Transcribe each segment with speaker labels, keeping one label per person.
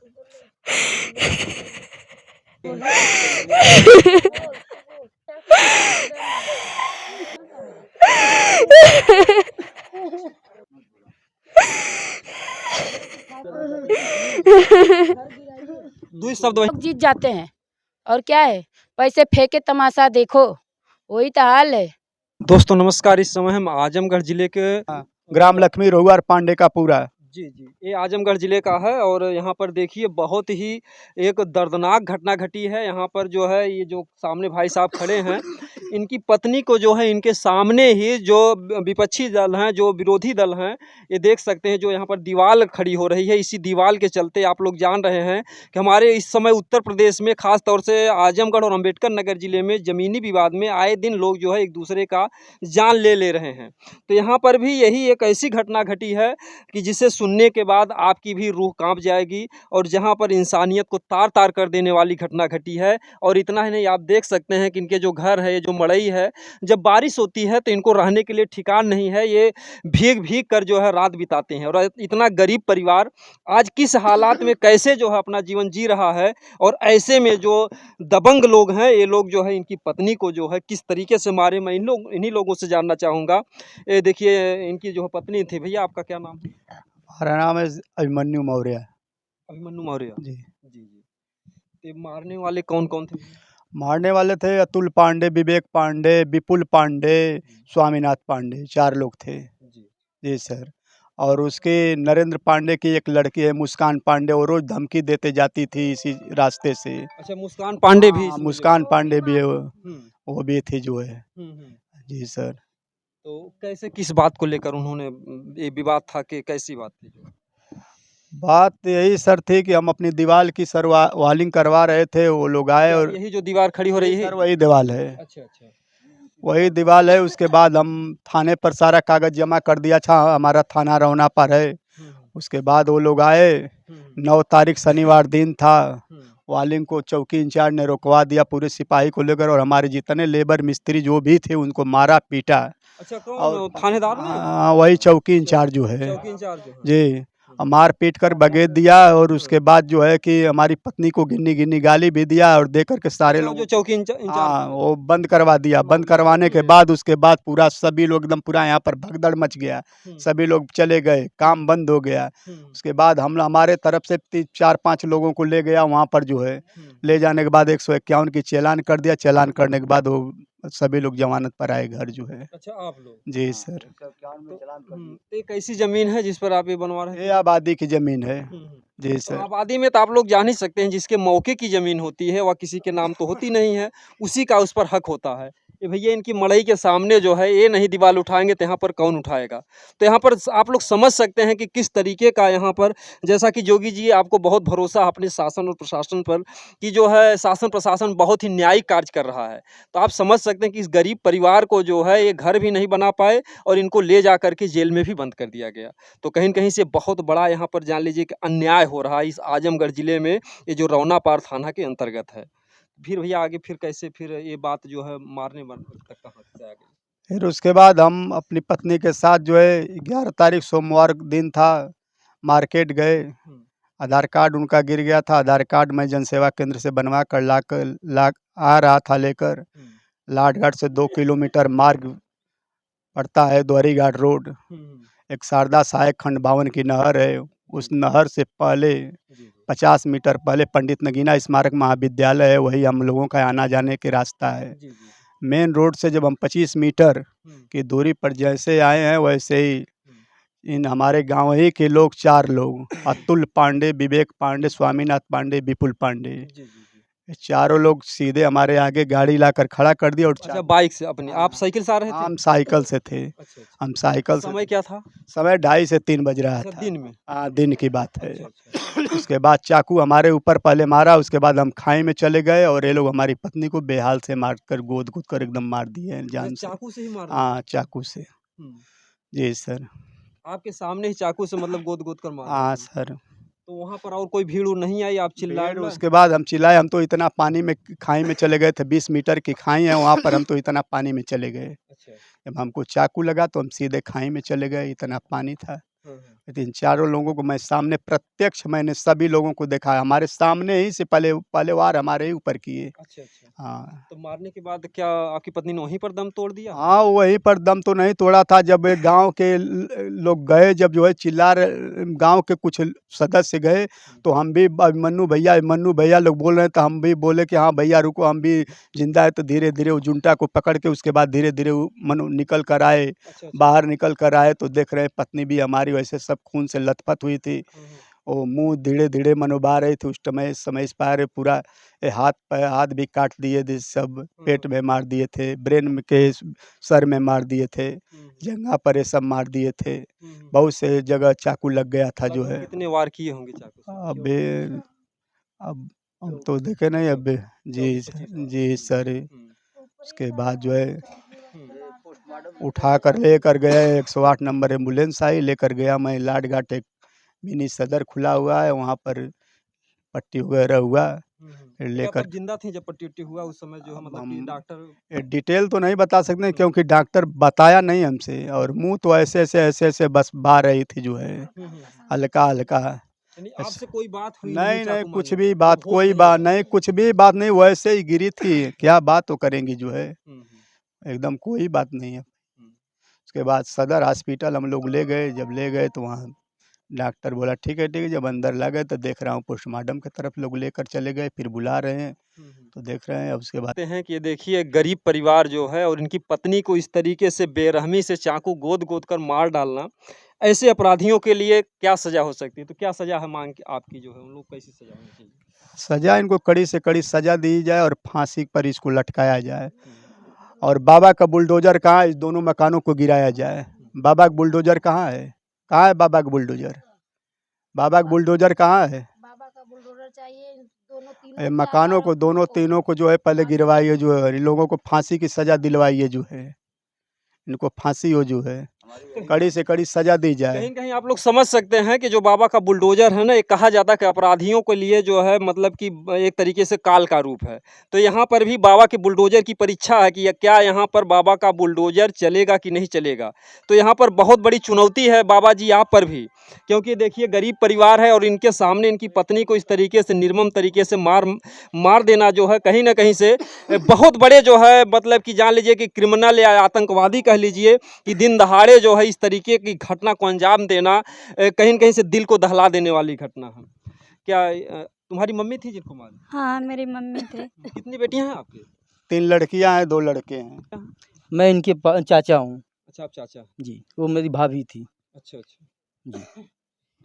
Speaker 1: दुई शब्द
Speaker 2: लोग जीत जाते हैं और क्या है, पैसे फेंके तमाशा देखो, वही तो हाल है।
Speaker 1: दोस्तों नमस्कार। इस समय हम आजमगढ़ जिले के
Speaker 3: ग्राम लक्ष्मी रघुवर पांडे का पूरा।
Speaker 1: जी जी, ये आजमगढ़ जिले का है और यहाँ पर देखिए बहुत ही एक दर्दनाक घटना घटी है। यहाँ पर जो है ये जो सामने भाई साहब खड़े हैं, इनकी पत्नी को जो है इनके सामने ही जो विपक्षी दल हैं, जो विरोधी दल हैं, ये देख सकते हैं जो यहाँ पर दीवार खड़ी हो रही है। इसी दीवार के चलते आप लोग जान रहे हैं कि हमारे इस समय उत्तर प्रदेश में खास तौर से आजमगढ़ और अम्बेडकर नगर जिले में ज़मीनी विवाद में आए दिन लोग जो है एक दूसरे का जान ले रहे हैं। तो यहाँ पर भी यही एक ऐसी घटना घटी है कि जिसे सुनने के बाद आपकी भी रूह कांप जाएगी और जहां पर इंसानियत को तार तार कर देने वाली घटना घटी है। और इतना ही नहीं, आप देख सकते हैं कि इनके जो घर है, ये जो मड़ई है, जब बारिश होती है तो इनको रहने के लिए ठिकान नहीं है। ये भीग भीग कर जो है रात बिताते हैं। और इतना गरीब परिवार आज किस हालात में कैसे जो है अपना जीवन जी रहा है। और ऐसे में जो दबंग लोग हैं, ये लोग जो है इनकी पत्नी को जो है किस तरीके से मारे, मैं इन्हीं लोगों से जानना चाहूँगा। ये देखिए इनकी जो पत्नी थी। भैया आपका क्या नाम है?
Speaker 3: हमारा नाम है अभिमन्यु मौर्य।
Speaker 1: अभिमन्यु मौर्य
Speaker 3: जी।
Speaker 1: जी जी। तो मारने वाले कौन कौन थे?
Speaker 3: मारने वाले थे अतुल पांडे, विवेक पांडे, विपुल पांडे, स्वामीनाथ पांडे, 4 लोग थे।
Speaker 1: जी
Speaker 3: जी सर। और उसके नरेंद्र पांडे की एक लड़की है मुस्कान पांडे, वो रोज धमकी देते जाती थी इसी रास्ते से।
Speaker 1: अच्छा, मुस्कान पांडे भी इसमें
Speaker 3: मुस्कान पांडे भी है
Speaker 1: हम्म
Speaker 3: वो भी थी जो है।
Speaker 1: हम्म।
Speaker 3: जी सर।
Speaker 1: तो कैसे, किस बात को लेकर उन्होंने, ये विवाद था कि कैसी बात थी?
Speaker 3: बात यही सर थी कि हम अपनी दीवार की वालिंग करवा रहे थे, वो लोग आए और
Speaker 1: यही जो दीवार खड़ी हो रही है?
Speaker 3: सर वही दीवार है।
Speaker 1: अच्छा अच्छा।
Speaker 3: वही दीवार है। उसके बाद हम थाने पर सारा कागज जमा कर दिया था, हमारा थाना रौना पर है। उसके बाद वो लोग आए, 9 तारीख शनिवार दिन था। वालिंग को चौकी इंचार्ज ने रोकवा दिया पूरे सिपाही को लेकर, और हमारे जितने लेबर मिस्त्री जो भी थे उनको मारा पीटा।
Speaker 1: अच्छा, कौन
Speaker 3: और
Speaker 1: थानेदार ने?
Speaker 3: वही चौकी इंचार्ज जो है।
Speaker 1: चौकी इंचार्ज जो है।
Speaker 3: जी। मार पीट कर भगेत दिया, और उसके बाद जो है कि हमारी पत्नी को गिन्नी गिन्नी गाली भी दिया, और दे करके सारे लोग
Speaker 1: जो चौकी इंचार्ज
Speaker 3: हाँ वो बंद करवा दिया। बंद करवाने के बाद उसके बाद पूरा सभी लोग एकदम पूरा यहाँ पर भगदड़ मच गया। सभी लोग चले गए, काम बंद हो गया। उसके बाद हम हमारे तरफ से 4-5 लोगों को ले गया वहाँ पर जो है। ले जाने के बाद 151 की चालान कर दिया। चालान करने के बाद वो सभी लोग जमानत पर आए घर जो है।
Speaker 1: अच्छा, आप लोग?
Speaker 3: जी सर।
Speaker 1: तो एक ऐसी जमीन है जिस पर आप ये बनवा रहे हैं?
Speaker 3: ये आबादी की जमीन है। जी
Speaker 1: तो
Speaker 3: सर।
Speaker 1: आबादी में तो आप लोग जान ही सकते हैं, जिसके मौके की ज़मीन होती है वह किसी के नाम तो होती नहीं है, उसी का उस पर हक होता है। ये भैया इनकी मड़ई के सामने जो है, ये नहीं दीवार उठाएँगे तो यहाँ पर कौन उठाएगा? तो यहाँ पर आप लोग समझ सकते हैं कि किस तरीके का यहाँ पर, जैसा कि जोगी जी आपको बहुत भरोसा है अपने शासन और प्रशासन पर कि जो है शासन प्रशासन बहुत ही न्यायिक कार्य कर रहा है। तो आप समझ सकते हैं कि इस गरीब परिवार को जो है ये घर भी नहीं बना पाए और इनको ले जा कर के जेल में भी बंद कर दिया गया। तो कहीं न कहीं से बहुत बड़ा यहाँ पर जान लीजिए कि अन्याय हो रहा है इस आजमगढ़ जिले में, ये जो रौनापार थाना के अंतर्गत है। फिर भैया आगे फिर कैसे, फिर ये बात जो है मारने तक कहाँ से आ गई?
Speaker 3: फिर उसके बाद हम अपनी पत्नी के साथ जो है 11 तारीख सोमवार दिन था, मार्केट गए। आधार कार्ड उनका गिर गया था। आधार कार्ड मैं जनसेवा केंद्र से बनवा कर ला आ रहा था लेकर। लाटघाट से 2 किलोमीटर मार्ग पड़ता है, द्वारी घाट रोड। एक शारदा सहायक खंड भवन की नहर है। उस नहर से पहले 50 मीटर पहले पंडित नगीना स्मारक महाविद्यालय है, वही हम लोगों का आना जाने के रास्ता है। मेन रोड से जब हम 25 मीटर की दूरी पर जैसे आए हैं, वैसे ही इन हमारे गांव ही के लोग 4 लोग, अतुल पांडे, विवेक पांडे, स्वामीनाथ पांडे, विपुल पांडे, ये चारों लोग सीधे हमारे आगे गाड़ी लाकर खड़ा कर दिया। और
Speaker 1: अच्छा, बाइक से अपनी, आप साइकिल से आ रहे थे?
Speaker 3: हम साइकिल से थे।
Speaker 1: अच्छा, अच्छा।
Speaker 3: हम साइकिल से।
Speaker 1: समय क्या था?
Speaker 3: समय 2:30 से 3 बज रहा
Speaker 1: अच्छा,
Speaker 3: था।
Speaker 1: दिन में?
Speaker 3: हाँ, दिन की बात है।
Speaker 1: अच्छा, अच्छा।
Speaker 3: उसके बाद चाकू हमारे ऊपर पहले मारा, उसके बाद हम खाई में चले गए, और ये लोग हमारी पत्नी को बेहाल से मार कर गोद कर एकदम मार दिए हैं जान से।
Speaker 1: चाकू से ही मार दिया?
Speaker 3: हाँ, चाकू से। जी सर।
Speaker 1: आपके सामने ही चाकू से मतलब गोद कर मार?
Speaker 3: हाँ सर।
Speaker 1: तो वहाँ पर और कोई भीड़ नहीं आई, आप चिल्लाए?
Speaker 3: उसके बाद हम चिल्लाए। हम तो इतना पानी में खाई में चले गए थे, 20 मीटर की खाई है वहाँ पर, हम तो इतना पानी में चले गए।
Speaker 1: अच्छा।
Speaker 3: जब हमको चाकू लगा तो हम सीधे खाई में चले गए, इतना पानी था। लेकिन चारों लोगों को मैं सामने प्रत्यक्ष मैंने सभी लोगों को देखा है, हमारे सामने ही से पहले वार हमारे ही ऊपर किए।
Speaker 1: अच्छा, अच्छा।
Speaker 3: हाँ
Speaker 1: तो मारने के बाद क्या आपकी पत्नी ने वहीं पर दम तोड़ दिया?
Speaker 3: हाँ, वहीं पर दम तो नहीं तोड़ा था। जब ये गांव के लोग गए, जब जो है चिल्ला रहे, गांव के कुछ सदस्य गए, तो हम भी मन्नू भैया लोग बोल रहे थे, हम भी बोले कि हाँ भैया रुको, हम भी जिंदा है। तो धीरे धीरे वो जुंटा को पकड़ के उसके बाद धीरे धीरे वो मनु निकल कर आए,
Speaker 1: अच्छा, अच्छा।
Speaker 3: बाहर निकल कर आए, तो देख रहे पत्नी भी हमारी वैसे सब खून से लथपथ हुई थी। वो मुंह धीरे धीरे मनोबा रही थी। उस समय पार पूरा हाथ भी काट दिए थे, सब पेट में मार दिए थे, ब्रेन में के सर में मार दिए थे, जंघा पर ये सब मार दिए थे। बहुत से जगह चाकू लग गया था जो है।
Speaker 1: कितने वार किए होंगे चाकू से?
Speaker 3: अबे अब हम तो देखे नहीं अबे। जी जी सर। उसके बाद जो है उठा कर लेकर गए, 108 नंबर एम्बुलेंस आई, लेकर गया मैं लाडघाट, एक मिनी सदर खुला हुआ है, वहाँ पर पट्टी वगैरह हुआ, फिर लेकर।
Speaker 1: तब जिंदा थी जब पट्टी हुआ उस समय जो है, मतलब कि डॉक्टर
Speaker 3: डिटेल तो नहीं बता सकते क्योंकि डॉक्टर बताया नहीं हमसे, और मुंह तो ऐसे बस बा रही थी जो है, हल्का हल्का।
Speaker 1: यानी आपसे कोई बात हुई
Speaker 3: नहीं नहीं,
Speaker 1: चाकू
Speaker 3: कुछ
Speaker 1: मारने
Speaker 3: भी
Speaker 1: की?
Speaker 3: बात,
Speaker 1: होश
Speaker 3: कोई
Speaker 1: नहीं
Speaker 3: बात
Speaker 1: आई?
Speaker 3: नहीं, कुछ भी बात नहीं, वैसे ही गिरी थी। क्या बात तो करेंगी जो है, एकदम कोई बात नहीं है। उसके बाद सदर हॉस्पिटल हम लोग ले गए। जब ले गए तो वहाँ डॉक्टर बोला ठीक है। जब अंदर ला गए तो देख रहा हूँ पोस्टमार्टम की तरफ लोग लेकर चले गए, फिर बुला रहे हैं, तो देख रहे हैं। अब उसके बाद
Speaker 1: कहते हैं कि ये देखिए गरीब परिवार जो है और इनकी पत्नी को इस तरीके से बेरहमी से चाकू गोद कर मार डालना, ऐसे अपराधियों के लिए क्या सजा हो सकती है? तो क्या सजा है मांग आपकी जो है, उन लोग कैसी सजा होनी चाहिए?
Speaker 3: सजा इनको कड़ी से कड़ी सजा दी जाए और फांसी पर इसको लटकाया जाए। और बाबा का बुलडोजर कहाँ है, इस दोनों मकानों को गिराया जाए। बाबा का बुलडोजर कहाँ है? कहाँ है बाबा का बुलडोजर? बाबा का बुलडोजर कहाँ है?
Speaker 2: बाबा का बुलडोजर चाहिए
Speaker 3: ये मकानों को दोनों तीनों को जो है पहले गिरवाइए, जो है इन लोगों को फांसी की सजा दिलवाइए, जो है इनको फांसी हो जो है कड़ी से कड़ी सजा दी जाए।
Speaker 1: कहीं कहीं आप लोग समझ सकते हैं कि जो बाबा का बुलडोजर है ना, ये कहा जाता है कि अपराधियों के लिए जो है मतलब कि एक तरीके से काल का रूप है। तो यहाँ पर भी बाबा के बुलडोजर की परीक्षा है कि क्या यहाँ पर बाबा का बुलडोजर चलेगा कि नहीं चलेगा। तो यहाँ पर बहुत बड़ी चुनौती है बाबा जी आप पर भी, क्योंकि देखिए गरीब परिवार है और इनके सामने इनकी पत्नी को इस तरीके से निर्मम तरीके से मार देना जो है कहीं ना कहीं से बहुत बड़े जो है मतलब कि जान लीजिए कि क्रिमिनल या आतंकवादी कह लीजिए कि दिन दहाड़े जो है इस तरीके की घटना को अंजाम देना कहीं न कहीं से दिल को दहला देने वाली घटना है। क्या तुम्हारी मम्मी थी जिनको मारा?
Speaker 4: हाँ, मेरी मम्मी थे।
Speaker 1: कितनी बेटियां हैं आपकी?
Speaker 3: 3 लड़कियां हैं, 2 लड़के हैं।
Speaker 5: मैं इनके चाचा हूँ
Speaker 1: अच्छा, आप चाचा।
Speaker 5: जी, वो मेरी भाभी थी
Speaker 1: अच्छा, अच्छा।
Speaker 5: जी।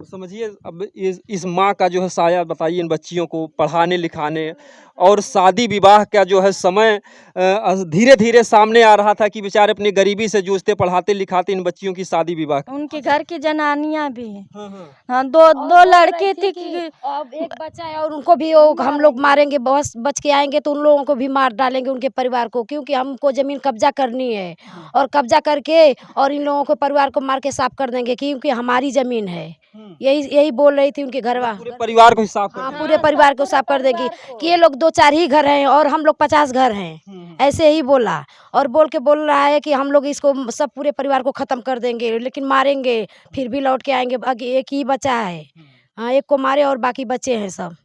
Speaker 1: तो समझिए अब इस माँ का जो है साया बताइए इन बच्चियों को पढ़ाने लिखाने और शादी विवाह का जो है समय धीरे धीरे सामने आ रहा था कि बेचारे अपनी गरीबी से जूझते, पढ़ाते लिखाते इन बच्चियों की शादी विवाह।
Speaker 4: उनके घर की जनानियाँ भी हैं।
Speaker 1: हाँ, हाँ।
Speaker 4: हाँ, दो लड़की थी कि
Speaker 2: अब एक बच्चा है और उनको भी वो हम लोग मारेंगे, बस बच के आएंगे तो उन लोगों को भी मार डालेंगे, उनके परिवार को, क्योंकि हमको जमीन कब्जा करनी है और कब्जा करके और इन लोगों को परिवार को मार के साफ कर देंगे, क्योंकि हमारी जमीन है। यही बोल रही थी उनके घरवा।
Speaker 1: पूरे परिवार को हिसाब कर
Speaker 2: हाँ, पूरे परिवार को साफ कर देगी कि ये लोग 2-4 ही घर हैं और हम लोग 50 घर हैं, ऐसे ही बोला। और बोल रहा है कि हम लोग इसको सब पूरे परिवार को खत्म कर देंगे, लेकिन मारेंगे फिर भी लौट के आएंगे। आगे एक ही बचा है, हाँ, एक को मारे और बाकी बचे हैं सब।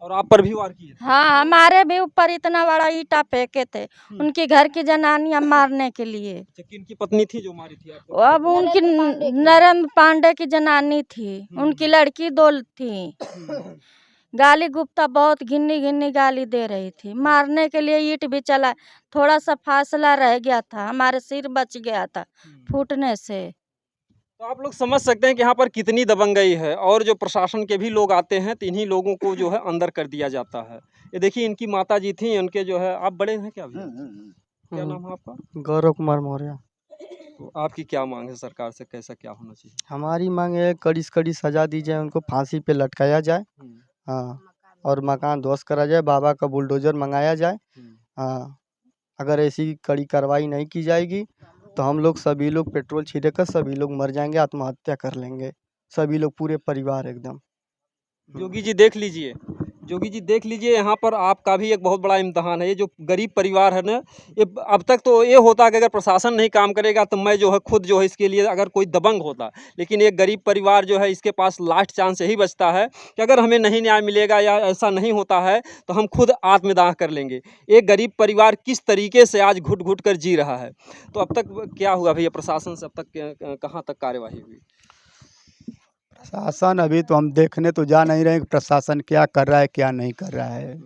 Speaker 1: और आप पर भी वार किए?
Speaker 4: हाँ, हमारे भी ऊपर इतना बड़ा ईंटा फेंके थे उनके घर की जनानियाँ मारने के लिए।
Speaker 1: किनकी पत्नी थी जो मारी थी आपको?
Speaker 4: अब उनकी नरेंद्र पांडे की जनानी थी, उनकी लड़की 2 थी। गाली गुप्ता बहुत घिन्नी गाली दे रही थी। मारने के लिए ईंट भी चला, थोड़ा सा फासला रह गया था, हमारे सिर बच गया था फूटने से।
Speaker 1: तो आप लोग समझ सकते हैं कि यहाँ पर कितनी दबंगई है, और जो प्रशासन के भी लोग आते हैं तो इन्हीं लोगों को जो है अंदर कर दिया जाता है। ये देखिए इनकी माता जी थी, उनके जो है, आप बड़े हैं क्या भैया? क्या नाम है आपका?
Speaker 5: गौरव कुमार मौर्य।
Speaker 1: तो आपकी क्या मांग है सरकार से, कैसा क्या होना चाहिए?
Speaker 5: हमारी मांग है कड़ी से कड़ी सजा दी जाए, उनको फांसी पे लटकाया जाए। हाँ, और मकान ध्वस्त करा जाए, बाबा का बुलडोजर मंगाया जाए। हाँ, अगर ऐसी कड़ी कार्रवाई नहीं की जाएगी तो हम लोग सभी लोग पेट्रोल छिड़क सभी लोग मर जाएंगे, आत्महत्या कर लेंगे, सभी लोग पूरे परिवार एकदम।
Speaker 1: योगी जी देख लीजिए जोगी जी देख लीजिए, यहाँ पर आपका भी एक बहुत बड़ा इम्तिहान है। ये जो गरीब परिवार है ना, ये अब तक तो ये होता कि अगर प्रशासन नहीं काम करेगा तो मैं जो है खुद जो है इसके लिए अगर कोई दबंग होता, लेकिन एक गरीब परिवार जो है इसके पास लास्ट चांस यही बचता है कि अगर हमें नहीं न्याय मिलेगा या ऐसा नहीं होता है तो हम खुद आत्मदाह कर लेंगे। एक गरीब परिवार किस तरीके से आज घुट घुट कर जी रहा है। तो अब तक क्या हुआ भैया प्रशासन से, अब तक कहाँ तक कार्यवाही हुई?
Speaker 3: प्रशासन अभी तो हम देखने तो जा नहीं रहे कि प्रशासन क्या कर रहा है क्या नहीं कर रहा है,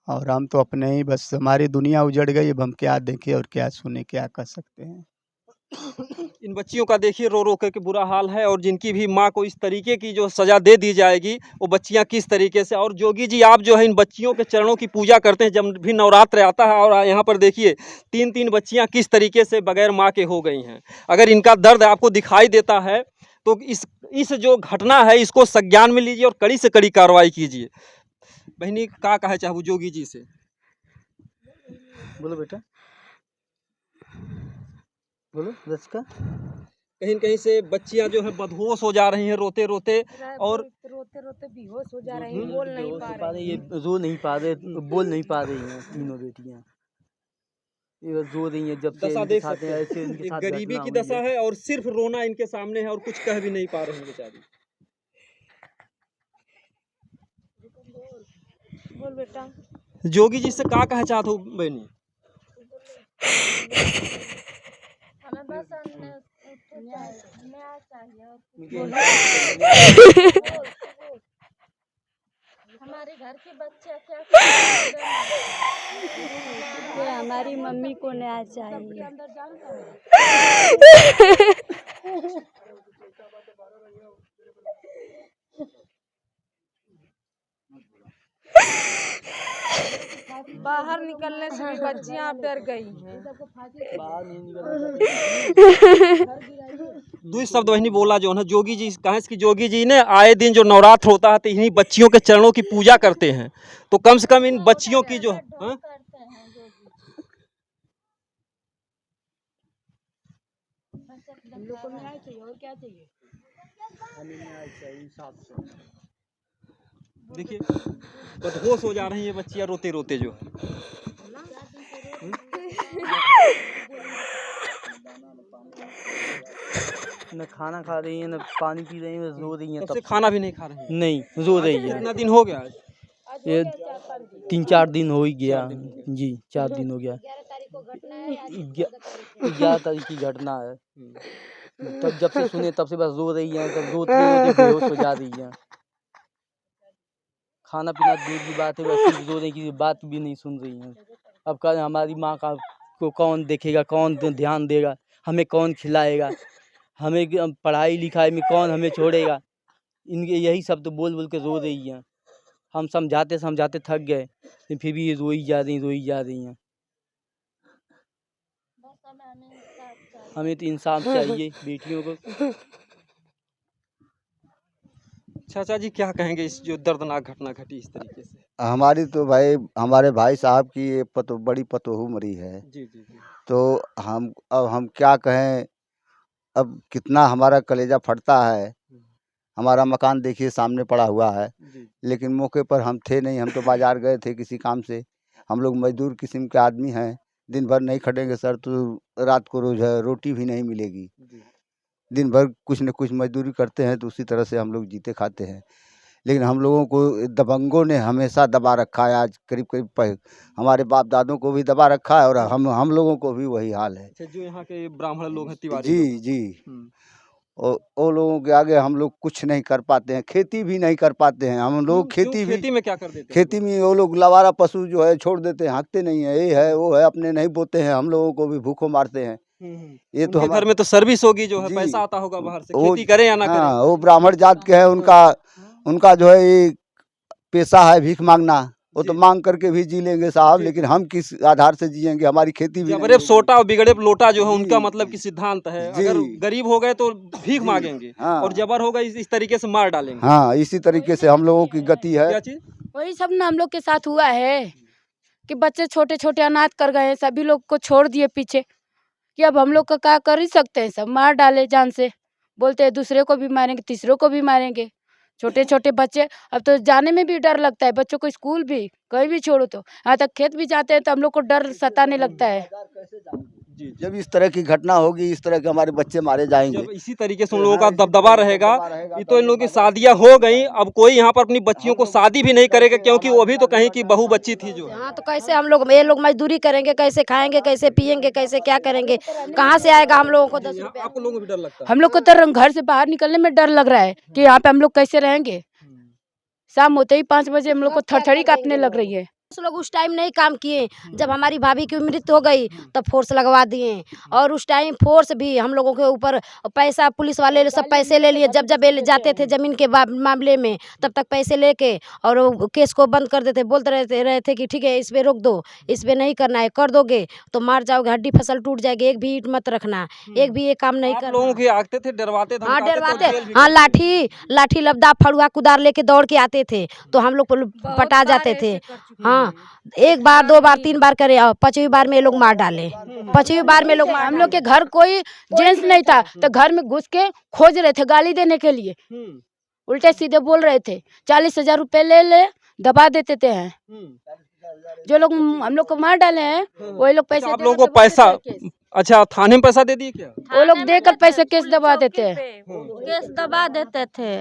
Speaker 3: और हम तो अपने ही बस हमारी दुनिया उजड़ गई। अब हम क्या देखें और क्या सुने, क्या कर सकते हैं।
Speaker 1: इन बच्चियों का देखिए रो रो करके बुरा हाल है, और जिनकी भी माँ को इस तरीके की जो सज़ा दे दी जाएगी वो बच्चियाँ किस तरीके से। और जोगी जी आप जो है इन बच्चियों के चरणों की पूजा करते हैं जब भी नवरात्र आता है, और यहाँ पर देखिए 3-3 बच्चियाँ किस तरीके से बगैर माँ के हो गई हैं। अगर इनका दर्द आपको दिखाई देता है तो इस जो घटना है इसको संज्ञान में लीजिए और कड़ी से कड़ी कार्रवाई कीजिए। बहनी का कहे चाहूँ जोगी जी से?
Speaker 5: बोलो बेटा, बोलो रचिका।
Speaker 1: कहीं न कहीं से बच्चियां जो है बदहोश हो जा रही हैं रोते रोते, और
Speaker 2: रोते रोते बेहोश हो जा रही हैं,
Speaker 5: हम्म,
Speaker 2: बोल नहीं
Speaker 5: बेहोश
Speaker 2: पा
Speaker 5: हो पा
Speaker 2: रही
Speaker 5: रही, ये रो नहीं पा रहे, बोल नहीं पा रही हैं तीनों बेटियां। ये रो रही हैं जब से
Speaker 1: दशा
Speaker 5: इनके
Speaker 1: देख
Speaker 5: साथ
Speaker 1: सकते हैं।
Speaker 5: ऐसे इनके
Speaker 1: एक
Speaker 5: साथ
Speaker 1: गरीबी
Speaker 5: घटना
Speaker 1: की
Speaker 5: हुई
Speaker 1: दशा है और सिर्फ रोना इनके सामने है और कुछ कह भी नहीं पा रही हैं बेचारी।
Speaker 2: बोल बेटा।
Speaker 1: जोगी जी से का कहे चाहत हो बहनी?
Speaker 4: हमें बस न्याय चाहिए और कुछ हमारे घर के बच्चे क्या
Speaker 6: हमारी मम्मी को न्याय चाहिए।
Speaker 2: बाहर निकलने से भी बच्चियां अब डर गई हैं।
Speaker 5: बाहर नहीं निकल।
Speaker 1: दो शब्द बहनी बोला जो है जोगी जी, कहें कि जोगी जी ने आए दिन जो नवरात्र होता है तो इन्हीं बच्चियों के चरणों की पूजा करते हैं, तो कम से कम इन बच्चियों की जो हाँ?
Speaker 2: हम लोग को न्याय चाहिए और क्या चाहिए?
Speaker 5: हमें न्याय चाहिए इंसाफ से।
Speaker 1: देखिए बदहोश हो जा रही है बच्चियां रोते रोते जो है।
Speaker 5: न खाना खा रही है न पानी पी रही है, रो रही है।
Speaker 1: तब से खाना भी नहीं खा रही है?
Speaker 5: नहीं, रो रही है।
Speaker 1: कितना दिन हो गया आज?
Speaker 5: ये 3-4 दिन हो ही गया जी, 4 दिन हो गया। 11 तारीख की घटना है। तब जब से सुने तब से बस रो रही है, तब रोते रोते बेहोश हो जा रही है। खाना पीना दूर की बात है, बस सिर्फ रोने की बात भी नहीं सुन रही है। अब कल हमारी माँ का को कौन देखेगा, कौन ध्यान देगा, हमें कौन खिलाएगा, हमें पढ़ाई लिखाई में कौन हमें छोड़ेगा। इनके यही शब्द बोल बोल के रो रही हैं। हम समझाते समझाते थक गए, लेकिन फिर भी ये रोई जा रही हैं। हमें तो इंसाफ चाहिए बेटियों को।
Speaker 1: चाचा जी क्या कहेंगे इस जो दर्दनाक घटना घटी इस तरीके से?
Speaker 7: हमारी तो भाई हमारे भाई साहब की ये बड़ी पतोहू मरी है।
Speaker 1: जी जी जी।
Speaker 7: तो हम क्या कहें, अब कितना हमारा कलेजा फटता है। हमारा मकान देखिए सामने पड़ा हुआ है,
Speaker 1: जी
Speaker 7: लेकिन मौके पर हम थे नहीं, हम तो बाजार गए थे किसी काम से। हम लोग मजदूर किस्म के आदमी हैं, दिन भर नहीं खटेंगे सर तो रात को रोज रोटी भी नहीं मिलेगी।
Speaker 1: जी।
Speaker 7: दिन भर कुछ न कुछ मजदूरी करते हैं तो उसी तरह से हम लोग जीते खाते हैं। लेकिन हम लोगों को दबंगों ने हमेशा दबा रखा है। आज करीब करीब हमारे बाप दादों को भी दबा रखा है और हम लोगों को भी वही हाल है।
Speaker 1: अच्छा, जो यहाँ के ब्राह्मण लोग हैं, तिवारी
Speaker 7: जी
Speaker 1: लोग।
Speaker 7: जी। और वो लोगों के आगे हम लोग कुछ नहीं कर पाते हैं, खेती भी नहीं कर पाते हैं। हम लोग
Speaker 1: खेती में क्या कर देते हैं?
Speaker 7: खेती में वो लोग लवारा पशु जो है छोड़ देते हैं, हाँकते नहीं है, ये है वो है, अपने नहीं बोते हैं। हम लोगों को भी भूखों मारते हैं।
Speaker 1: ये तो घर में तो सर्विस होगी जो है,
Speaker 7: जी।
Speaker 1: पैसा आता होगा बाहर से,
Speaker 7: वो
Speaker 1: खेती करें या ना करें।
Speaker 7: हाँ, वो ब्राह्मण जात के हैं, उनका जो है ये पेशा है भीख मांगना। वो तो
Speaker 1: जी।
Speaker 7: मांग करके भी जी लेंगे साहब,
Speaker 1: जी।
Speaker 7: लेकिन हम किस आधार से जिएंगे? हमारी खेती भी
Speaker 1: जबरे सोटा और बिगड़े लोटा जो है
Speaker 7: जी।
Speaker 1: उनका मतलब की सिद्धांत है,
Speaker 7: जी।
Speaker 1: अगर गरीब हो गए तो भीख
Speaker 7: जी।
Speaker 1: मांगेंगे,
Speaker 7: हाँ।
Speaker 1: और जबर होगा इस तरीके से मार डालेंगे।
Speaker 7: हाँ, इसी तरीके से हम लोगों की गति है।
Speaker 1: क्या चीज?
Speaker 2: वही सब ना हम लोग के साथ हुआ है कि बच्चे छोटे छोटे अनाथ कर गए हैं, सभी लोग को छोड़ दिए पीछे, कि अब हम लोग का क्या कर ही सकते हैं। सब मार डाले जान से, बोलते हैं दूसरे को भी मारेंगे, तीसरों को भी मारेंगे।
Speaker 6: छोटे छोटे बच्चे, अब तो जाने में भी डर लगता है, बच्चों को स्कूल भी कहीं भी छोड़ो तो, यहाँ तक खेत भी जाते हैं तो हम लोग को डर सताने लगता है।
Speaker 1: जी
Speaker 7: जब इस तरह की घटना होगी, इस तरह के हमारे बच्चे मारे जाएंगे,
Speaker 1: जब इसी तरीके से उन लोगों का दबदबा रहेगा, ये तो इन लोगों की शादियां हो गई, अब कोई यहाँ पर अपनी बच्चियों को शादी भी नहीं करेगा, क्योंकि वो भी तो कहीं की बहू बच्ची थी जो।
Speaker 2: हाँ तो कैसे हम लोग, ये लोग मजदूरी करेंगे, कैसे खाएंगे, कैसे पिएंगे, कैसे क्या करेंगे, कहाँ से आएगा हम लोगों को 10
Speaker 1: यहाँ
Speaker 2: रुपया।
Speaker 1: आप लोगों को भी डर लगता है?
Speaker 6: हम लोग को तो घर से बाहर निकलने में डर लग रहा है कि यहाँ पे हम लोग कैसे रहेंगे। शाम होते ही 5 बजे हम लोग को थरथरी कांपने लग रही है।
Speaker 2: उस लोग उस टाइम नहीं काम किए, जब हमारी भाभी की मृत्यु हो गई तब फोर्स लगवा दिए, और उस टाइम फोर्स भी हम लोगों के ऊपर पैसा, पुलिस वाले सब पैसे ले लिए, जब जब ये जाते थे जमीन के मामले में तब तक पैसे लेके और वो केस को बंद कर देते, बोलते रहे थे कि ठीक है इस पे रोक दो, इस पे नहीं करना है, कर दोगे तो मार जाओगे, हड्डी फसल टूट जाएगी, एक भी ईंट मत रखना, एक भी ये काम नहीं
Speaker 1: आप
Speaker 2: करना।
Speaker 1: लोगों के आते थे, डरवाते थे,
Speaker 2: हाँ
Speaker 1: धमकाते थे और
Speaker 2: डरवाते,
Speaker 1: जेल भी
Speaker 2: हाँ
Speaker 1: करते थे।
Speaker 2: लाठी लबदा फड़ुआ कुदार लेके दौड़ के आते थे तो हम लोग पटा जाते थे। हाँ 1 बार 2 बार 3 बार करे, और 5वीं बार में ये लोग मार डाले, 5वीं बार में लोग
Speaker 6: हम लोग के घर कोई जेंट्स नहीं था तो घर में घुस के खोज रहे थे गाली देने के लिए, उल्टे सीधे बोल रहे थे, 40,000 रुपए ले दबा देते थे हैं। जो लोग हम लोग को मार डाले हैं वही लोग पैसे
Speaker 1: आप
Speaker 6: देकर
Speaker 1: लोगों को
Speaker 6: दबा देते
Speaker 1: पैसा,
Speaker 6: हैं केस।
Speaker 1: अच्छा थाने में पैसा दे दिए क्या?
Speaker 6: वो लोग देकर पैसे केस दबा देते हैं।
Speaker 4: केस दबा देते थे,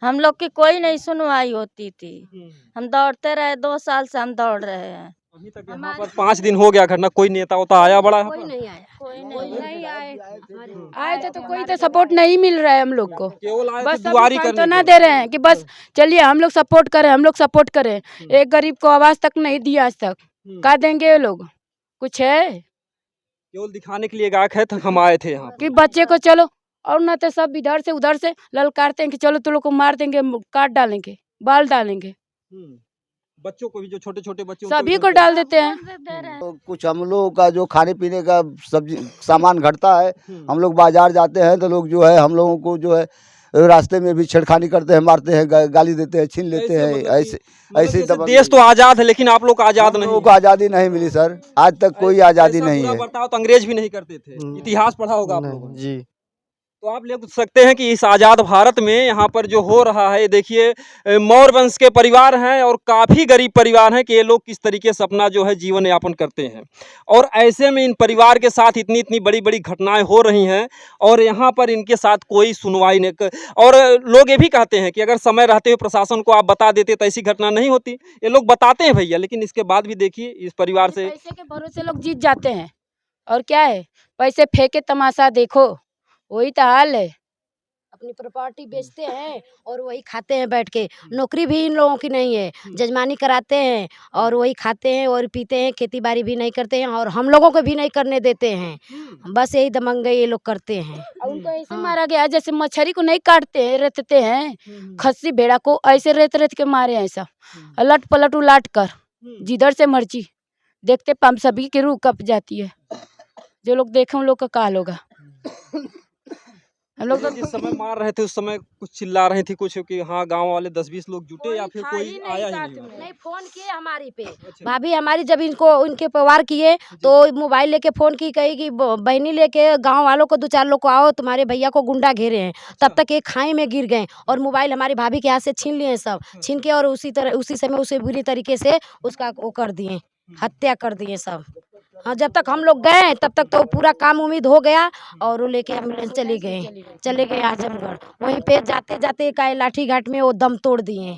Speaker 4: हम लोग की कोई नहीं सुनवाई होती थी, हम दौड़ते रहे, 2 साल से हम दौड़ रहे हैं।
Speaker 1: अभी तक यहाँ पर 5 दिन हो गया घटना, कोई नेता होता आया बड़ा यहाँ
Speaker 2: कोई
Speaker 1: पर?
Speaker 2: नहीं आया,
Speaker 4: कोई
Speaker 6: नहीं आए थे तो कोई तो सपोर्ट नहीं मिल रहा है हम लोग को,
Speaker 1: केवल आए थे
Speaker 6: बस
Speaker 1: दुआरी
Speaker 6: अभी
Speaker 1: करने
Speaker 6: ना
Speaker 1: के
Speaker 6: दे रहे हैं कि बस चलिए हम लोग सपोर्ट करें, हम लोग सपोर्ट करें। एक गरीब को आवाज तक नहीं दिया आज तक, का देंगे ये लोग? कुछ है
Speaker 1: केवल दिखाने के लिए गायक है, तो हम आए थे यहाँ
Speaker 6: कि बच्चे को चलो, और ना तो सब इधर से उधर से ललकारते हैं कि चलो तुम लोग को मार देंगे, काट डालेंगे, बाल डालेंगे,
Speaker 1: पर। बच्चों को भी, जो छोटे छोटे बच्चे उनको
Speaker 6: सभी
Speaker 1: भी
Speaker 6: को
Speaker 1: धमकी-
Speaker 6: डाल देते हैं।
Speaker 7: तो कुछ हम लोगों का जो खाने पीने का सब्जी सामान घटता है, हम लोग बाजार जाते हैं तो लोग जो है हम लोगों को जो है रास्ते में भी छेड़खानी करते हैं, मारते हैं, गाली देते हैं, छीन लेते हैं,
Speaker 1: मतलब
Speaker 7: ऐसे
Speaker 1: मतलब
Speaker 7: ऐसे
Speaker 1: जैसे
Speaker 7: दबंग-
Speaker 1: देश तो आजाद है, लेकिन आप लोग को आजाद
Speaker 7: हम
Speaker 1: नहीं
Speaker 7: लोगों को आज़ादी नहीं मिली सर, आज तक कोई आज़ादी
Speaker 1: ऐसा
Speaker 7: नहीं
Speaker 1: बुरा
Speaker 7: है।
Speaker 1: बर्ताव तो अंग्रेज भी नहीं करते थे, इतिहास पढ़ा होगा आप लोगों ने।
Speaker 5: जी
Speaker 1: तो आप ले सकते हैं कि इस आज़ाद भारत में यहाँ पर जो हो रहा है, देखिए मौर्य वंश के परिवार हैं और काफ़ी गरीब परिवार हैं कि ये लोग किस तरीके से अपना जो है जीवन यापन करते हैं, और ऐसे में इन परिवार के साथ इतनी इतनी बड़ी बड़ी घटनाएं हो रही हैं और यहाँ पर इनके साथ कोई सुनवाई नहीं और लोग ये भी कहते हैं कि अगर समय रहते हुए प्रशासन को आप बता देते तो ऐसी घटना नहीं होती। ये लोग बताते हैं भैया, लेकिन इसके बाद भी देखिए इस परिवार से
Speaker 6: पैसे के भरोसे लोग जीत जाते हैं, और क्या है, पैसे फेंके तमाशा देखो, वही तो हाल है।
Speaker 2: अपनी प्रॉपर्टी बेचते हैं और वही खाते हैं बैठ के, नौकरी भी इन लोगों की नहीं है, जजमानी कराते हैं और वही खाते हैं और पीते हैं, खेती बाड़ी भी नहीं करते हैं और हम लोगों को भी नहीं करने देते हैं, बस यही दमंगई ये लोग करते हैं।
Speaker 6: और उनको ऐसे मारा गया जैसे मछली को नहीं काटते हैं, रेतते हैं, खस्सी भेड़ा को ऐसे रेत रेत के मारे हैं सब, अलट पलट उलाट कर, जिधर से मर्जी देखते पम सभी की रूह कप जाती है। जो लोग देखे उन लोग का काल होगा। हम लोग तो
Speaker 1: जिस समय मार रहे थे उस समय कुछ चिल्ला रही थी कुछ कि हाँ गांव वाले 10-20 लोग जुटे या फिर कोई आया ही नहीं वहाँ?
Speaker 2: नहीं फोन किए हमारी पे, भाभी हमारी जब इनको इनके परिवार किए तो मोबाइल लेके फोन की, कही कि बहनी लेके गांव वालों को 2-4 लोग को आओ, तुम्हारे भैया को गुंडा घेरे हैं। तब तक एक खाई में गिर गए और मोबाइल हमारी भाभी के हाथ से छीन लिए सब, छीन के और उसी समय उसे बुरी तरीके से उसका वो कर दिए, हत्या कर दिए सब। हाँ जब तक हम लोग गए तब तक तो पूरा काम उम्मीद हो गया और वो लेके एम्बुलेंस चले गए आजमगढ़। वहीं पे जाते जाते का लाठी घाट में वो दम तोड़ दिए।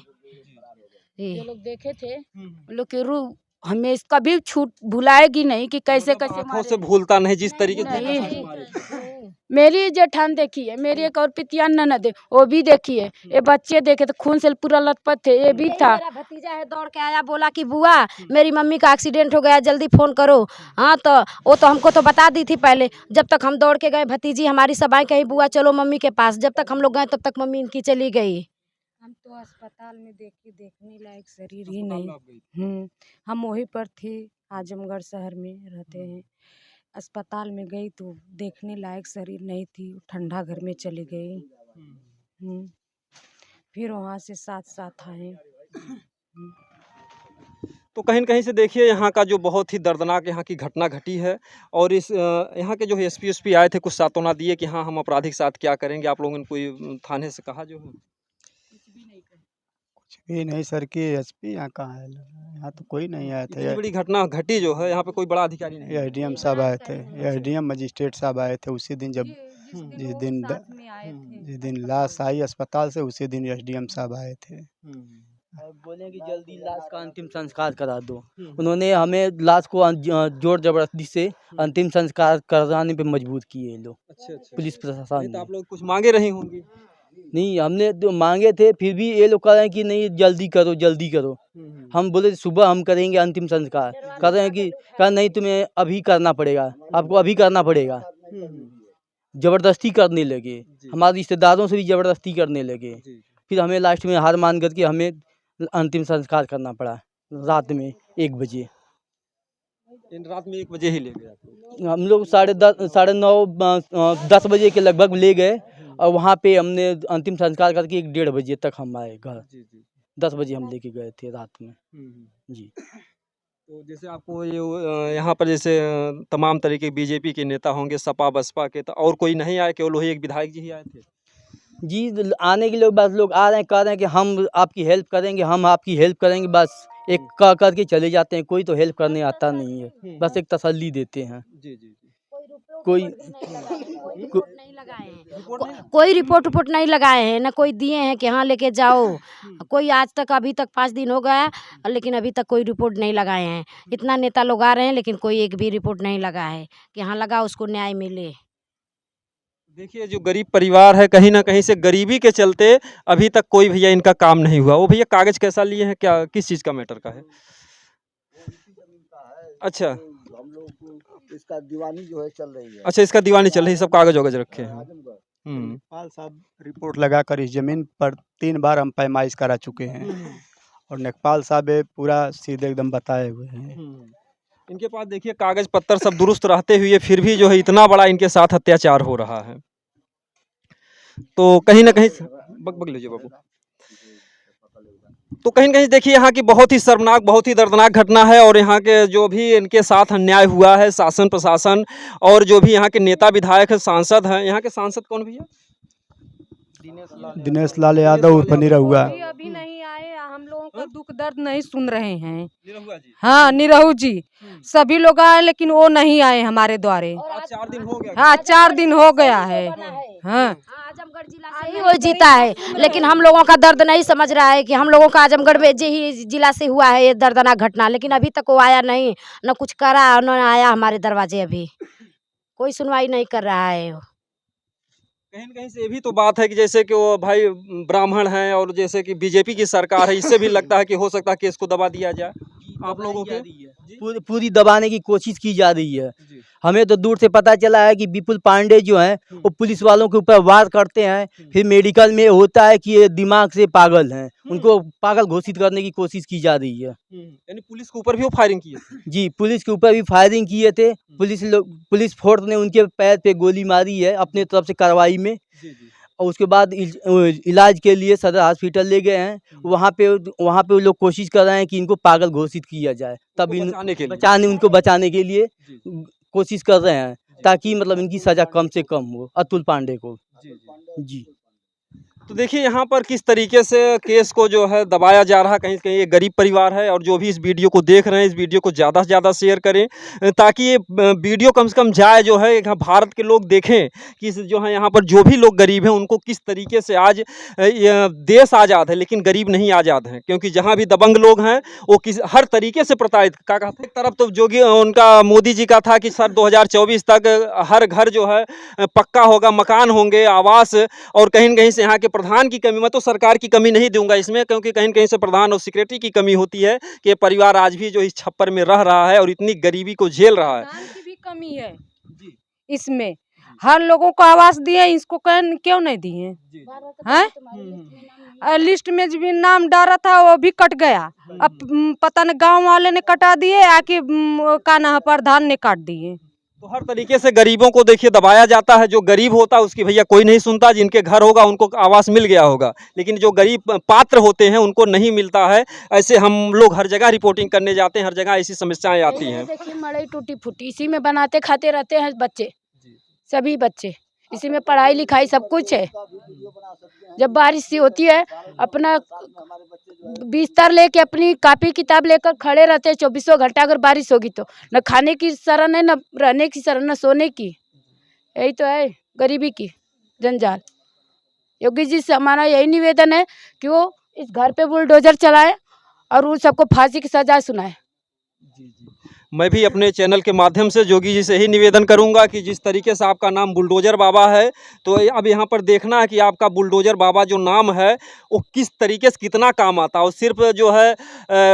Speaker 6: जो लोग देखे थे उन लोग की रूह हमें कभी छूट भुलाएगी नहीं कि कैसे कैसे
Speaker 1: आँखों से भूलता नहीं जिस तरीके से
Speaker 6: नहीं।
Speaker 1: धक्का से मारे।
Speaker 6: मेरी जेठान देखी है, मेरी एक और पितिया ननद है वो भी देखी है, ये बच्चे देखे तो खून से पूरा लथपथ थे, ये भी था।
Speaker 2: मेरा भतीजा है दौड़ के आया, बोला कि बुआ मेरी मम्मी का एक्सीडेंट हो गया, जल्दी फोन करो। हाँ तो वो तो हमको तो बता दी थी पहले, जब तक हम दौड़ के गए भतीजी हमारी सब आई कहीं बुआ चलो मम्मी के पास, जब तक हम लोग गए तब तक मम्मी इनकी चली गई।
Speaker 8: हम तो अस्पताल में देखने लायक शरीर ही नहीं। हम वहीं पर थे, आजमगढ़ शहर में रहते हैं। अस्पताल में गई तो देखने लायक शरीर नहीं थी, ठंडा घर में चली गई। फिर वहाँ से साथ आए।
Speaker 1: तो कहीं न कहीं से देखिए यहाँ का जो बहुत ही दर्दनाक यहाँ की घटना घटी है और इस यहाँ के जो एसपी आए थे कुछ सांत्वना दिए कि हाँ हम आपराधिक साथ क्या करेंगे, आप लोगों ने कोई थाने से कहा जो है?
Speaker 3: कुछ भी नहीं सर की एसपी यहाँ कहाँ है, यहाँ तो कोई नहीं आया था।
Speaker 1: इतनी बड़ी घटना घटी जो है, यहाँ पे कोई बड़ा अधिकारी नहीं है।
Speaker 3: एसडीएम साहब आए थे, एसडीएम मजिस्ट्रेट साहब आए थे उसी दिन, जब जिस दिन लाश आई अस्पताल से उसी दिन एसडीएम साहब आए थे।
Speaker 5: और बोले कि जल्दी लाश का अंतिम संस्कार करा दो। उन्होंने हमें लाश को जोर जबरदस्ती से अंतिम संस्कार कराने पे मजबूर किए ये लोग,
Speaker 1: अच्छा
Speaker 5: पुलिस
Speaker 1: नहीं
Speaker 5: प्रशासन
Speaker 1: तो
Speaker 5: ने।
Speaker 1: आप लोग कुछ मांगे रही होंगी।
Speaker 5: नहीं, हमने तो मांगे थे, फिर भी ये लोग कह रहे हैं कि नहीं जल्दी करो जल्दी करो। हम बोले सुबह हम करेंगे अंतिम संस्कार, कह रहे हैं कि कहा नहीं तुम्हें अभी करना पड़ेगा, आपको अभी करना पड़ेगा। जबरदस्ती करने लगे, हमारे रिश्तेदारों से भी जबरदस्ती करने लगे। फिर हमें लास्ट में हार मान करके हमें अंतिम संस्कार करना पड़ा रात में 1 बजे।
Speaker 1: रात में 1 बजे ही ले गए आप लोग।
Speaker 5: हम लोग 10:30 9:30 10 बजे के लगभग ले गए और वहाँ पे हमने अंतिम संस्कार करके 1-1:30 बजे तक हम आए घर। 10 बजे हम लेके गए थे रात में जी।
Speaker 1: तो जैसे आपको ये यहाँ पर जैसे तमाम तरह के बीजेपी के नेता होंगे, सपा बसपा के, तो और कोई नहीं आए, केवल वही एक विधायक जी ही आए थे?
Speaker 5: जी, आने के लिए बस लोग आ रहे हैं, कह रहे हैं कि हम आपकी हेल्प करेंगे, हम आपकी हेल्प करेंगे, बस एक कह करके चले जाते हैं। कोई तो हेल्प करने आता नहीं है, बस एक तसल्ली देते हैं। कोई
Speaker 2: कोई रिपोर्ट नहीं लगाए हैं, ना कोई दिए हैं कि हाँ लेके जाओ। कोई आज तक अभी तक 5 दिन हो गया, लेकिन अभी तक कोई रिपोर्ट नहीं लगाए हैं। इतना नेता लोग आ रहे हैं, लेकिन कोई एक भी रिपोर्ट नहीं लगा है कि हाँ लगा उसको न्याय मिले।
Speaker 1: देखिए, जो गरीब परिवार है, कहीं ना कहीं से गरीबी के चलते अभी तक कोई भैया इनका काम नहीं हुआ। वो भैया कागज कैसा लिए हैं, क्या किस चीज़ का मैटर का है? अच्छा,
Speaker 7: हम लोग को इसका दीवानी जो है चल रही है।
Speaker 1: अच्छा, इसका दीवानी चल रही है, सब कागज वागज रखे हैं।
Speaker 3: नेपाल साहब रिपोर्ट लगाकर इस जमीन पर 3 बार हम पैमाइश करा चुके हैं और नेपाल साहब ये पूरा सीधे एकदम बताए हुए हैं।
Speaker 1: इनके पास देखिए कागज पत्तर सब दुरुस्त रहते हुए फिर भी जो है इतना बड़ा इनके साथ अत्याचार हो रहा है। तो कहीं ना कहीं बग लीजिए बाबू। तो कहीं न कहीं देखिए यहाँ की बहुत ही शर्मनाक, बहुत ही दर्दनाक घटना है और यहाँ के जो भी इनके साथ अन्याय हुआ है, शासन प्रशासन और जो भी यहाँ के नेता विधायक है, सांसद हैं। यहाँ के सांसद कौन भैया?
Speaker 3: दिनेश लाल यादव उर्फ निरहुआ।
Speaker 8: अभी नहीं आए, हम लोगों का दुख दर्द नहीं सुन रहे हैं।
Speaker 1: निरहुआ जी।
Speaker 8: हाँ, निरहू जी सभी लोग आए, लेकिन वो नहीं आए हमारे द्वारे।
Speaker 1: आज 4 दिन हो गया।
Speaker 8: हाँ, 4 दिन हो गया है। हाँ,
Speaker 2: आजमगढ़ जिला से ही वो जीता है, लेकिन हम लोगों का दर्द नहीं समझ रहा है कि हम लोगों का आजमगढ़ में ही जिला से हुआ है ये दर्दनाक घटना, लेकिन अभी तक वो आया नहीं, न कुछ करा, न आया हमारे दरवाजे। अभी कोई सुनवाई नहीं कर रहा है।
Speaker 1: कहीं न कहीं से ये भी तो बात है कि जैसे कि वो भाई ब्राह्मण हैं और जैसे कि बीजेपी की सरकार है, इससे भी लगता है कि हो सकता है केस को दबा दिया जाए आप लोगों के।
Speaker 5: पूरी दबाने की कोशिश की जा रही है। हमें तो दूर से पता चला है कि विपुल पांडे जो हैं वो पुलिस वालों के ऊपर वार करते हैं, फिर मेडिकल में होता है कि ये दिमाग से पागल हैं, उनको पागल घोषित करने की कोशिश की जा रही है।
Speaker 1: यानी पुलिस के ऊपर भी वो फायरिंग की है?
Speaker 5: जी, पुलिस के ऊपर भी फायरिंग किए थे। पुलिस फोर्स ने उनके पैर पे गोली मारी है अपने तरफ से कार्रवाई में, और उसके बाद इलाज के लिए सदर हॉस्पिटल ले गए हैं। वहाँ पे वो लोग कोशिश कर रहे हैं कि इनको पागल घोषित किया जाए, तब उनको बचाने के लिए कोशिश कर रहे हैं, ताकि मतलब इनकी सज़ा कम से कम हो अतुल पांडे को। जी।
Speaker 1: तो देखिए यहाँ पर किस तरीके से केस को जो है दबाया जा रहा है। कहीं कहीं ये गरीब परिवार है और जो भी इस वीडियो को देख रहे हैं, इस वीडियो को ज़्यादा से ज़्यादा शेयर करें ताकि ये वीडियो कम से कम जाए, जो है यहाँ भारत के लोग देखें कि जो है यहाँ पर जो भी लोग गरीब हैं उनको किस तरीके से आज देश आज़ाद है लेकिन गरीब नहीं आज़ाद हैं, क्योंकि जहाँ भी दबंग लोग हैं वो हर तरीके से प्रताड़ित। क्या कहते हैं, एक तरफ तो जो उनका मोदी जी का था कि सर 2024 तक हर घर जो है पक्का होगा, मकान होंगे, आवास, और कहीं न कहीं से यहाँ के प्रधान की कमी, मैं तो सरकार की कमी नहीं दूंगा इसमें, क्योंकि कहीं न कहीं से प्रधान और सेक्रेटरी की कमी होती है कि परिवार आज भी जो इस छप्पर में रह रहा है और इतनी गरीबी को झेल रहा है।
Speaker 8: प्रधान की भी कमी है इसमें। हर लोगों को आवास दिए, इसको क्यों नहीं दिए हैं? लिस्ट में भी नाम डाला था वो भी कट गया। अब पता नहीं गांव वाले ने कटा दिए आके का ना प्रधान ने काट दिए।
Speaker 1: तो हर तरीके से गरीबों को देखिए दबाया जाता है। जो गरीब होता है उसकी भैया कोई नहीं सुनता, जिनके घर होगा उनको आवास मिल गया होगा, लेकिन जो गरीब पात्र होते हैं उनको नहीं मिलता है। ऐसे हम लोग हर जगह रिपोर्टिंग करने जाते हैं, हर जगह ऐसी समस्याएं आती हैं।
Speaker 6: देखिए मड़ई टूटी फूटी इसी में बनाते खाते रहते हैं बच्चे, सभी बच्चे। इसी में पढ़ाई लिखाई सब कुछ है। जब बारिश सी होती है अपना बिस्तर लेके अपनी कॉपी किताब लेकर खड़े रहते हैं 24 घंटा। अगर बारिश होगी तो न खाने की शरण है, न रहने की शरण, न सोने की। यही तो है गरीबी की जंजाल। योगी जी से हमारा यही निवेदन है कि वो इस घर पे बुलडोजर चलाए और उन सबको फांसी की सजा सुनाए।
Speaker 1: मैं भी अपने चैनल के माध्यम से जोगी जी से ही निवेदन करूंगा कि जिस तरीके से आपका नाम बुलडोजर बाबा है, तो अब यहाँ पर देखना है कि आपका बुलडोजर बाबा जो नाम है वो किस तरीके से कितना काम आता है। और सिर्फ जो है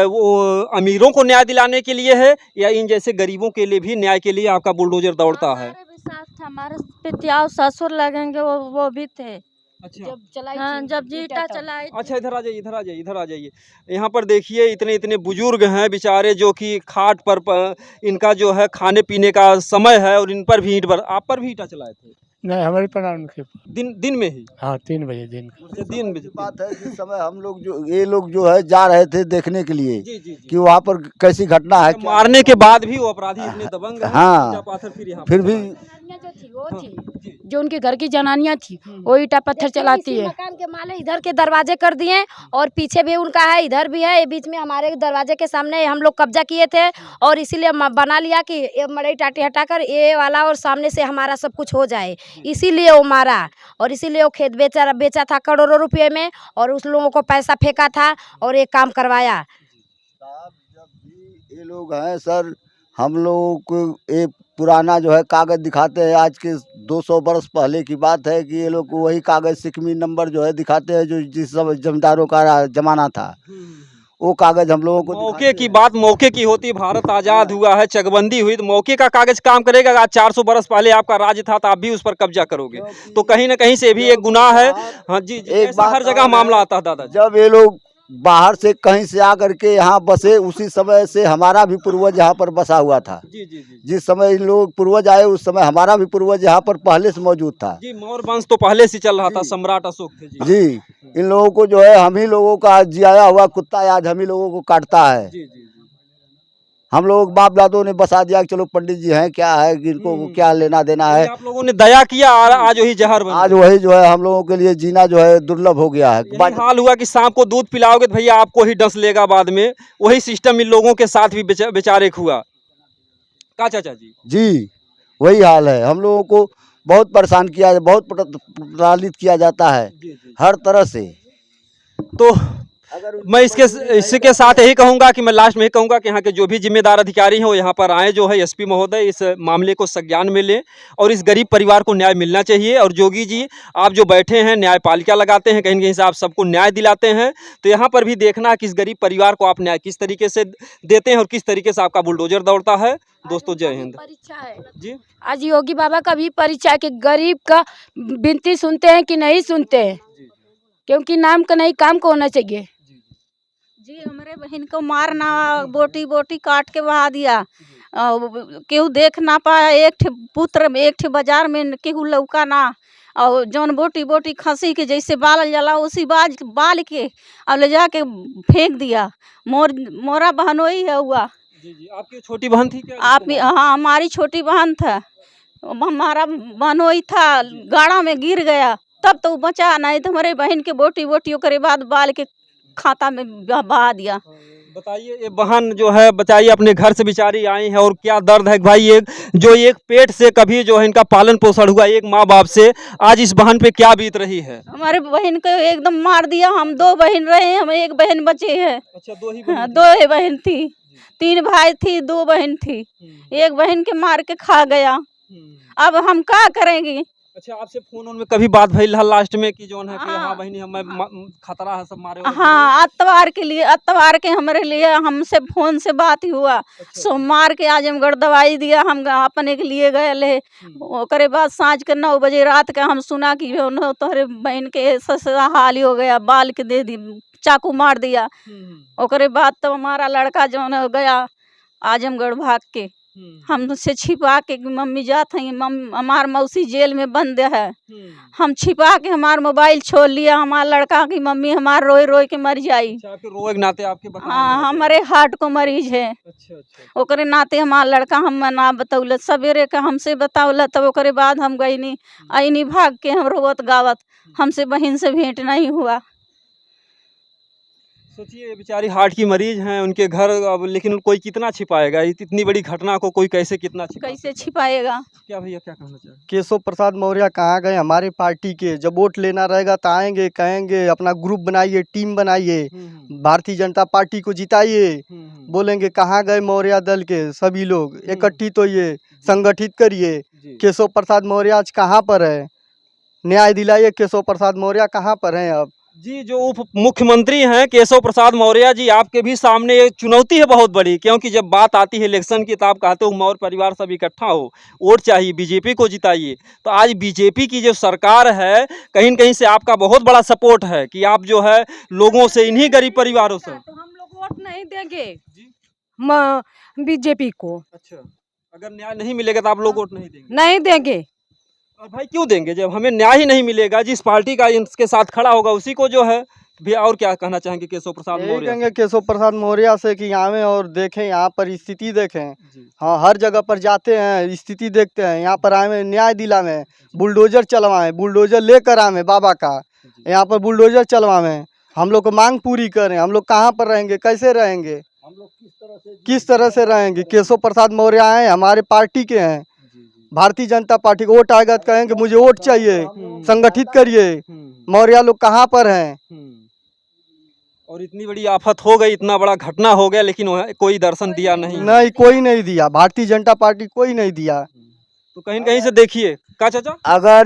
Speaker 1: वो अमीरों को न्याय दिलाने के लिए है या इन जैसे गरीबों के लिए भी न्याय के लिए आपका बुलडोजर दौड़ता है?
Speaker 4: हमारे भी साथ थे, हमारे पितिया ससुर लगेंगे वो भी थे।
Speaker 1: अच्छा,
Speaker 6: जब चलाई
Speaker 4: हाँ,
Speaker 6: थी,
Speaker 4: जब
Speaker 6: ईटा
Speaker 4: जीटा
Speaker 6: तब।
Speaker 4: चलाई थी।
Speaker 1: अच्छा, इधर आ जाइए, इधर आ जाइए, इधर आ जाइए। यहाँ पर देखिए इतने इतने बुजुर्ग हैं बेचारे, जो कि खाट पर इनका जो है खाने पीने का समय है और इन पर भी आप पर भी ईटा चलाए थे?
Speaker 9: नहीं, हमारे प्रणाम के
Speaker 1: दिन में ही?
Speaker 9: हाँ, 3 बजे दिन का।
Speaker 1: अच्छा, दिन बजे
Speaker 7: बात है जिस समय हम लोग ये लोग जो है जा रहे थे देखने के लिए
Speaker 1: जी जी
Speaker 7: कि वहाँ पर कैसी घटना है, क्या
Speaker 1: मारने के बाद भी वो अपराधी इतने दबंग हैं,
Speaker 7: हाँ।
Speaker 1: ईंटा पाथर फिर यहाँ
Speaker 7: फिर
Speaker 1: पर
Speaker 7: भी
Speaker 1: चलाए।
Speaker 6: जो थी वो थी,
Speaker 1: जी।
Speaker 6: जो उनके घर की जनानियां थी वो ईटा पत्थर चलाती
Speaker 2: इसी
Speaker 6: है।
Speaker 2: मकान के माले इधर के दरवाजे कर दिए और पीछे भी उनका है, इधर भी है, बीच में हमारे दरवाजे के सामने हम लोग कब्जा किए थे और इसीलिए बना लिया कि ये मड़ई टाटी हटाकर ये वाला और सामने से हमारा सब कुछ हो जाए, इसीलिए वो मारा। और इसीलिए वो खेत बेचा था करोड़ों रुपए में और उस लोगों को पैसा फेंका था और एक काम करवाया।
Speaker 7: साहब जब भी ये लोग हैं सर, हम लोगों को ये पुराना जो है कागज़ दिखाते हैं, आज के 200 बरस पहले की बात है कि ये लोग वही कागज़ सिकमी नंबर जो है दिखाते हैं, जो जिस सब जमींदारों का ज़माना था वो कागज़ हम लोगों को
Speaker 1: मौके
Speaker 7: दिखाते
Speaker 1: की
Speaker 7: हैं।
Speaker 1: बात मौके की होती है। भारत आज़ाद हुआ है, चकबंदी हुई, तो मौके का कागज काम करेगा। आज 400 बरस पहले आपका राज्य था तो आप भी उस पर कब्जा करोगे, तो कहीं ना कहीं से भी एक गुनाह है। हाँ जी,
Speaker 7: एक
Speaker 1: ऐसा
Speaker 7: बात
Speaker 1: हर जगह
Speaker 7: और
Speaker 1: मामला
Speaker 7: है,
Speaker 1: आता है दादाजी।
Speaker 7: जब ये लोग बाहर से कहीं से आकर के यहाँ बसे, उसी समय से हमारा भी पूर्वज यहाँ पर बसा हुआ था।
Speaker 1: जी जी जी
Speaker 7: जिस समय इन लोग पूर्वज आए उस समय हमारा भी पूर्वज यहाँ पर पहले से मौजूद था।
Speaker 1: जी, मौर्य वंश तो पहले से चल रहा था,
Speaker 7: जी।
Speaker 1: सम्राट अशोक थे। जी
Speaker 7: जी, इन लोगों को जो है हम ही लोगों का जियाया हुआ कुत्ता आज हम ही लोगों को काटता है।
Speaker 1: जी जी।
Speaker 7: हम लोग बाप दादों ने बसा दिया कि चलो पंडित जी हैं, क्या है कि इनको क्या लेना देना है।
Speaker 1: आप लोगों ने दया किया और आज वही जहर बन
Speaker 7: आज
Speaker 1: गया।
Speaker 7: वही जो है हम लोगों के लिए जीना जो है दुर्लभ हो गया है।
Speaker 1: यही हाल हुआ कि सांप को दूध पिलाओगे तो भैया आपको ही डस लेगा बाद में। वही सिस्टम इन लोगों के साथ भी बेचारे हुआ का चाचा जी।
Speaker 7: जी, वही हाल है। हम लोगों को बहुत परेशान किया, बहुत प्रताड़ित किया जाता है हर तरह से।
Speaker 1: तो मैं इसके साथ यही कहूँगा कि मैं लास्ट में यही कहूँगा कि यहाँ के जो भी जिम्मेदार अधिकारी हैं वो यहाँ पर आए, जो है एसपी महोदय इस मामले को संज्ञान में लें और इस गरीब परिवार को न्याय मिलना चाहिए। और जोगी जी, आप जो बैठे हैं न्यायपालिका लगाते हैं, कहीं न कहीं से आप सबको न्याय दिलाते हैं, तो यहाँ पर भी देखना कि इस गरीब परिवार को आप न्याय किस तरीके से देते हैं और किस तरीके से आपका बुलडोजर दौड़ता है। दोस्तों जय हिंद
Speaker 6: परीक्षा है
Speaker 1: जी।
Speaker 6: आज योगी बाबा का भी परीक्षा है कि गरीब का विनती सुनते हैं कि नहीं सुनते हैं, क्योंकि नाम का नहीं काम को होना चाहिए।
Speaker 4: जी, हमारे बहन को मारना, बोटी बोटी काट के बहा दिया, केहू देख ना पाया। एक ठे पुत्र में एक ठे बाजार में केहू लौका ना, और जौन बोटी बोटी खसी के जैसे बाल जला उसी बाल के और ले जाके फेंक दिया। मोरा बहनोई है हुआ।
Speaker 1: जी जी, आपकी छोटी बहन थी क्या?
Speaker 4: आप हाँ, हमारी छोटी बहन था, हमारा बहनोई था, गाड़ा में गिर गया तब तो बचा, नहीं तो हमारे बहन के बोटी बोटी करे बाद बाल के खाता में बहा दिया।
Speaker 1: बताइए, ये बहन जो है बताइए अपने घर से बेचारी आई है और क्या दर्द है भाई। एक पेट से कभी जो है इनका पालन पोषण हुआ एक माँ बाप से, आज इस बहन पे क्या बीत रही है?
Speaker 4: हमारे बहन को एकदम मार दिया। हम 2 बहन रहे, हम एक बहन बचे है।
Speaker 1: अच्छा, 2 ही
Speaker 4: हाँ,
Speaker 1: बहन
Speaker 4: 2 ही बहन थी, 3 भाई थी, 2 बहन थी। एक बहन के मार के खा गया, अब हम क्या करेंगे?
Speaker 1: अच्छा, आपसे फोन में कभी बात भइल है लास्ट में कि जोन है कि हाँ बहनी हमें खतरा है सब मारे?
Speaker 4: हाँ, अतवार के हमारे लिए हमसे फोन से बात हुआ। सोमवार के आजमगढ़ दवाई दिया, हम अपने के लिए गए ले। ओकरे बाद सांझ के 9 बजे रात का हम सुना कि तोहरे बहन के ससुरा हाल हो गया, बाल के दे दी, चाकू मार दिया। ओकरे बाद तो हमारा लड़का जो गया आजमगढ़ भाग के। हमसे छिपा के कि मम्मी जात हैं, हमार मौसी जेल में बंद है, हम छिपा के हमार मोबाइल छोड़ लिया। हमार लड़का की मम्मी हमार रोए रोए के मर जाई।
Speaker 1: अच्छा, आपके रोए के नाते आपके बताया
Speaker 4: हाँ,
Speaker 1: गया था।
Speaker 4: हमारे हार्ट को मरीज है।
Speaker 1: अच्छा अच्छा।
Speaker 4: ओकरे नाते हमार लड़का हम ना बतौलत, सवेरे का हमसे बतावलत, तब ओकरे बाद हम गईनी आईनी भाग के, हम रोवत गावत, हमसे बहन से भेंट नहीं हुआ।
Speaker 1: सोचिए ये बेचारी हार्ट की मरीज हैं, उनके घर अब लेकिन कोई कितना छिपाएगा, इतनी बड़ी घटना को कोई कैसे कितना छिपा
Speaker 4: कैसे
Speaker 1: सकता है?
Speaker 4: छिपाएगा?
Speaker 1: क्या भैया क्या कहना चाह रहे हैं?
Speaker 5: केशव प्रसाद मौर्य कहाँ गए हमारे पार्टी के? जब वोट लेना रहेगा तो आएंगे, कहेंगे अपना ग्रुप बनाइए, टीम बनाइए, भारतीय जनता पार्टी को जिताइए। बोलेंगे कहाँ गए मौर्य दल के सभी लोग? इकट्ठित होइए, संगठित करिए।
Speaker 1: जी।
Speaker 5: केशव प्रसाद मौर्य आज कहाँ पर है? न्याय दिलाइए। केशव प्रसाद मौर्य कहाँ पर हैं अब?
Speaker 1: जी, जो उप मुख्यमंत्री हैं केशव प्रसाद मौर्य जी, आपके भी सामने एक चुनौती है बहुत बड़ी, क्योंकि जब बात आती है इलेक्शन की तो आप कहते हो मौर्य परिवार सब इकट्ठा हो, वोट चाहिए, बीजेपी को जिताइए। तो आज बीजेपी की जो सरकार है, कहीं न कहीं से आपका बहुत बड़ा सपोर्ट है कि आप जो है लोगों से, इन्हीं गरीब परिवारों से।
Speaker 8: तो हम लोग वोट नहीं देंगे
Speaker 1: जी।
Speaker 8: बीजेपी को,
Speaker 1: अच्छा, अगर न्याय नहीं मिलेगा तो आप लोग वोट नहीं देंगे?
Speaker 8: नहीं देंगे।
Speaker 1: और भाई क्यों देंगे जब हमें न्याय ही नहीं मिलेगा? जिस पार्टी का इसके साथ खड़ा होगा उसी को जो है। भैया और क्या कहना चाहेंगे केशव प्रसाद
Speaker 5: यही
Speaker 1: मौर्य?
Speaker 5: कहेंगे केशव प्रसाद मौर्य से कि आवें और देखें, यहाँ पर स्थिति देखें।
Speaker 1: जी।
Speaker 5: हाँ, हर जगह पर जाते हैं, स्थिति देखते हैं, यहाँ पर आए न्याय दिलावें, बुलडोजर चलवाएं, बुलडोजर लेकर आवें बाबा का, यहाँ पर बुलडोजर चलवाएं, हम लोग को मांग पूरी करें। हम लोग कहाँ पर रहेंगे, कैसे रहेंगे, हम लोग किस तरह से रहेंगे? केशव प्रसाद मौर्य आए, हमारे पार्टी के हैं, भारतीय जनता पार्टी को वोट आएगा तो कहेंगे मुझे वोट चाहिए, संगठित करिए। मौर्य लोग कहाँ पर हैं?
Speaker 1: और इतनी बड़ी आफत हो गई, इतना बड़ा घटना हो गया, लेकिन वहाँ कोई दर्शन दिया नहीं।
Speaker 5: नहीं, कोई नहीं दिया, भारतीय जनता पार्टी कोई नहीं दिया।
Speaker 1: तो कहीं न कहीं से देखिए का चाचा,
Speaker 5: अगर